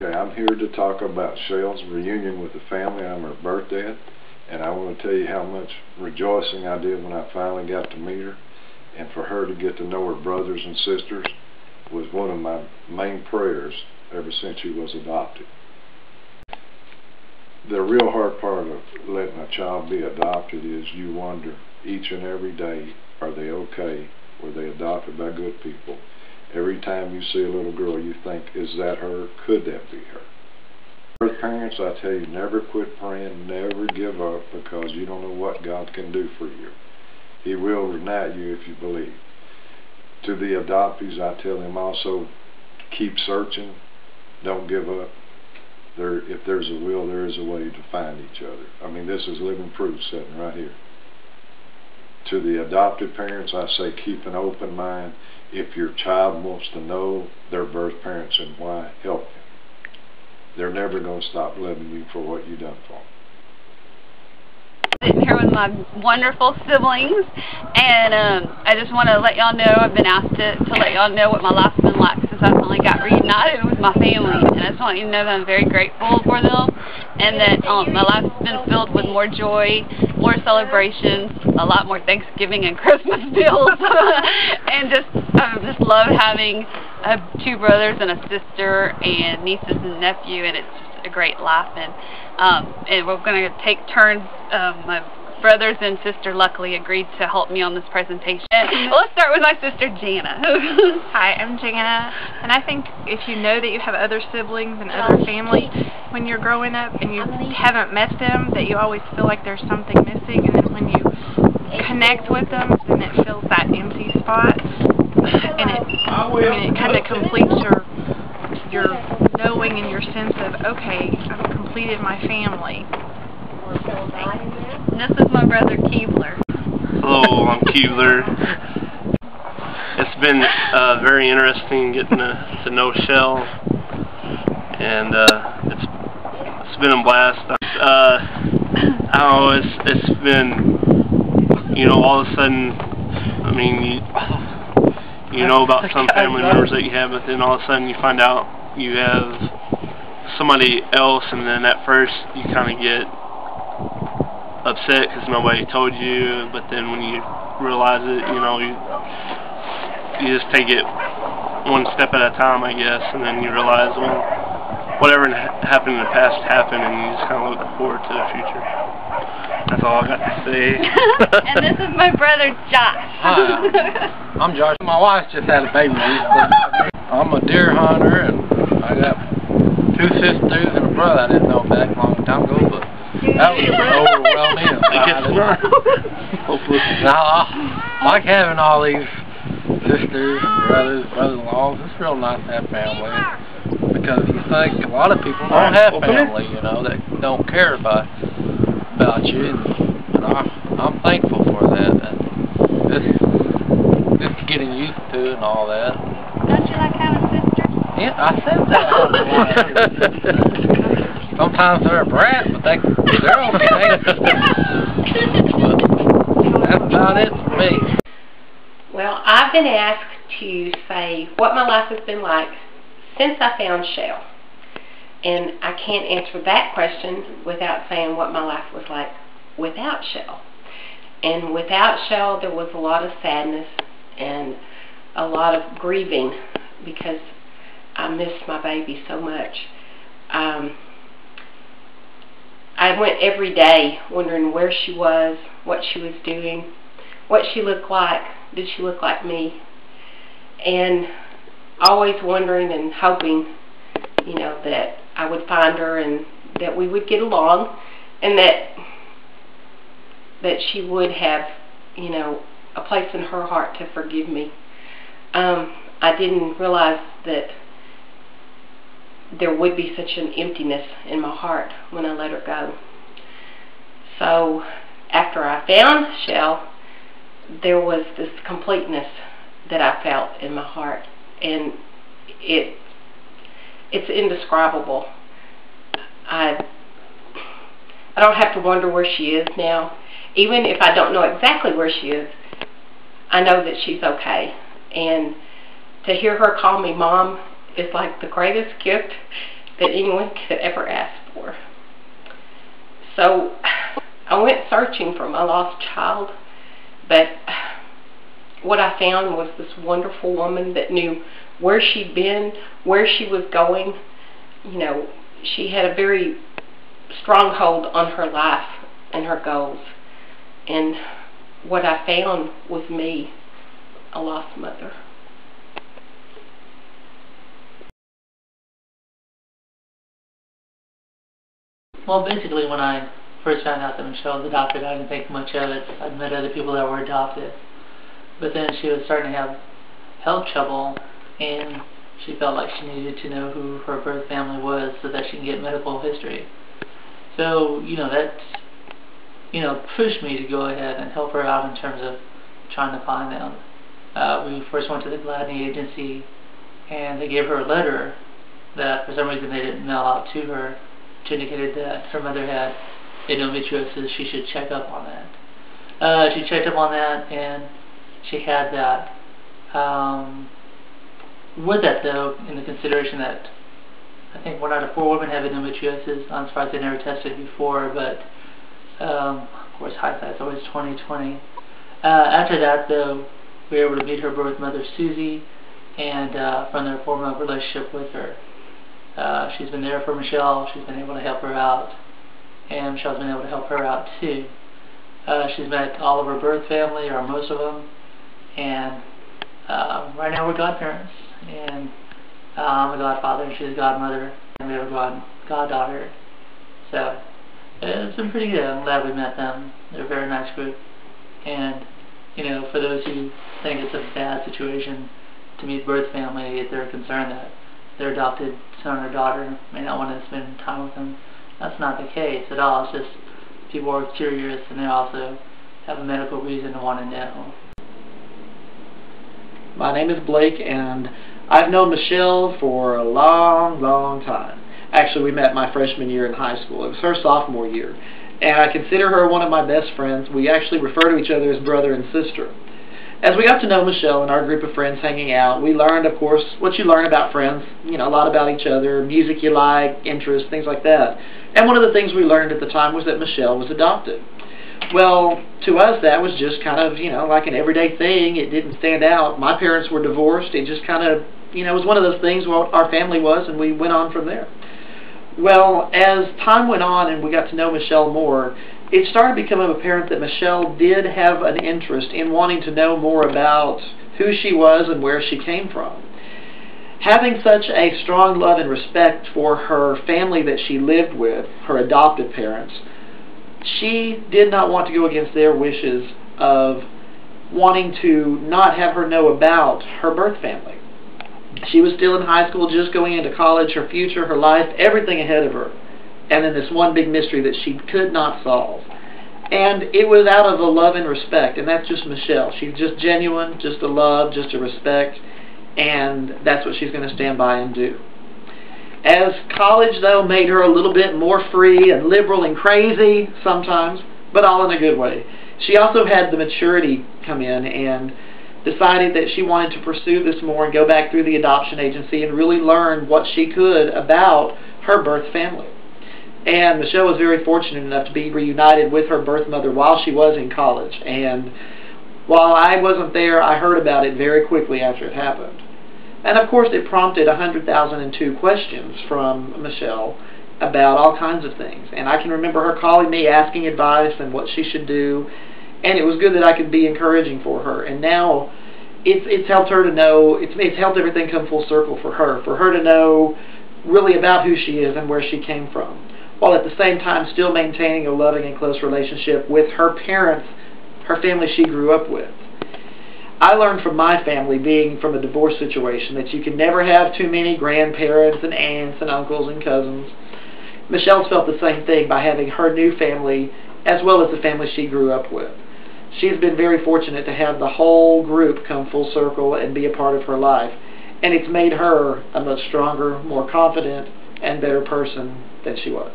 Okay, I'm here to talk about Shell's reunion with the family. I'm her birth dad, and I want to tell you how much rejoicing I did when I finally got to meet her, and for her to get to know her brothers and sisters was one of my main prayers ever since she was adopted. The real hard part of letting a child be adopted is you wonder each and every day, are they okay? Were they adopted by good people? Every time you see a little girl, you think, is that her? Could that be her? For parents, I tell you, never quit praying, never give up, because you don't know what God can do for you. He will reunite you if you believe. To the adoptees, I tell them also, keep searching, don't give up. If there's a will, there is a way to find each other. I mean, this is living proof sitting right here. To the adopted parents, I say keep an open mind. If your child wants to know their birth parents and why, help them. They're never going to stop loving you for what you've done for them. Sitting here with my wonderful siblings, and I just want to let y'all know I've been asked to let y'all know what my life's been like since I finally got reunited with my family, and I just want you to know that I'm very grateful for them, and that my life's been filled with more joy, more celebrations, a lot more Thanksgiving and Christmas meals, and I just love having two brothers and a sister and nieces and nephew, and it's just a great life. And we're going to take turns. My brothers and sister luckily agreed to help me on this presentation. Let's start with my sister Jana. Hi, I'm Jana, and I think if you know that you have other siblings and other family when you're growing up and you haven't met them, that you always feel like there's something missing, and then when you connect with them, then it fills that empty spot, and it kind of completes your knowing and your sense of, okay, I've completed my family. This is my brother Keebler. Hello, I'm Keebler. It's been very interesting getting to know Shell, and it's been a blast. I don't know, it's been, you know, all of a sudden, I mean, you know about some family members that you have, but then all of a sudden you find out you have somebody else, and then at first you kind of get upset because nobody told you, but then when you realize it, you know, you just take it one step at a time, I guess, and then you realize, well, whatever happened in the past happened, and you just kind of look forward to the future. That's all I got to say. And this is my brother Josh. Hi, I'm Josh. My wife just had a baby. I'm a deer hunter, and I got two sisters and a brother I didn't know back a long time ago, but that was overwhelming. Hopefully. Now, I like having all these sisters, brothers-in-laws. It's real nice to have family, because you think a lot of people don't have family, you know, that don't care about you, and I'm thankful for that. And just getting used to it and all that. Don't you like having sisters? Yeah, I said that. Sometimes they're a brat, but they're okay. But that's about it for me. Well, I've been asked to say what my life has been like since I found Shell. And I can't answer that question without saying what my life was like without Shell. And without Shell, there was a lot of sadness and a lot of grieving, because I missed my baby so much. I went every day wondering where she was, what she was doing, what she looked like, did she look like me, and always wondering and hoping, you know, that I would find her and that we would get along, and that she would have, you know, a place in her heart to forgive me. I didn't realize that there would be such an emptiness in my heart when I let her go. So after I found Shell, there was this completeness that I felt in my heart, and it's indescribable. I don't have to wonder where she is now. Even if I don't know exactly where she is, I know that she's okay. And to hear her call me Mom is like the greatest gift that anyone could ever ask for. So I went searching for my lost child, but what I found was this wonderful woman that knew where she'd been, where she was going. You know, she had a very strong hold on her life and her goals. And what I found was me, a lost mother. Well, basically, when I first found out that Michelle was adopted, I didn't think much of it. I'd met other people that were adopted. But then she was starting to have health trouble, and she felt like she needed to know who her birth family was so that she can get medical history. So, that, pushed me to go ahead and help her out in terms of trying to find them. We first went to the Gladney agency, and they gave her a letter that for some reason they didn't mail out to her, which indicated that her mother had endometriosis. She should check up on that. She checked up on that, and she had that. With that, though, in the consideration that I think 1 out of 4 women have endometriosis. I'm surprised they never tested before, but of course hindsight's always 20/20. After that, though, we were able to meet her birth mother, Susie, and from there form a relationship with her. She's been there for Michelle. She's been able to help her out, and Michelle's been able to help her out too. She's met all of her birth family, or most of them, and right now we're godparents, and I'm a godfather, and she's a godmother, and we have a goddaughter. So it's been pretty good. I'm glad we met them. They're a very nice group, and for those who think it's a bad situation to meet birth family, if they're concerned that their adopted son or daughter may not want to spend time with them, that's not the case at all. It's just people are curious, and they also have a medical reason to want to know. My name is Blake, and I've known Michelle for a long, long time. Actually, we met my freshman year in high school. It was her sophomore year, and I consider her one of my best friends. We actually refer to each other as brother and sister. As we got to know Michelle and our group of friends hanging out, we learned, of course, what you learn about friends, a lot about each other, music you like, interests, things like that. And one of the things we learned at the time was that Michelle was adopted. Well, to us, that was just kind of, like an everyday thing. It didn't stand out. My parents were divorced. It just kind of, it was one of those things, what our family was, and we went on from there. Well, as time went on and we got to know Michelle more, it started becoming apparent that Michelle did have an interest in wanting to know more about who she was and where she came from. Having such a strong love and respect for her family that she lived with, her adopted parents, she did not want to go against their wishes of wanting to not have her know about her birth family. She was still in high school, just going into college, her future, her life, everything ahead of her. And then this one big mystery that she could not solve. And it was out of a love and respect, and that's just Michelle. She's just genuine, just a love, just a respect, and that's what she's going to stand by and do. As college, though, made her a little bit more free and liberal and crazy sometimes, but all in a good way, she also had the maturity come in and decided that she wanted to pursue this more and go back through the adoption agency and really learn what she could about her birth family. And Michelle was very fortunate enough to be reunited with her birth mother while she was in college. And while I wasn't there, I heard about it very quickly after it happened. And of course it prompted 100,002 questions from Michelle about all kinds of things. And I can remember her calling me, asking advice and what she should do. And it was good that I could be encouraging for her. And now it's helped her to know, it's helped everything come full circle for her to know really about who she is and where she came from, while at the same time still maintaining a loving and close relationship with her parents, her family she grew up with. I learned from my family, being from a divorce situation, that you can never have too many grandparents and aunts and uncles and cousins. Michelle's felt the same thing by having her new family as well as the family she grew up with. She's been very fortunate to have the whole group come full circle and be a part of her life. And it's made her a much stronger, more confident, and better person than she was.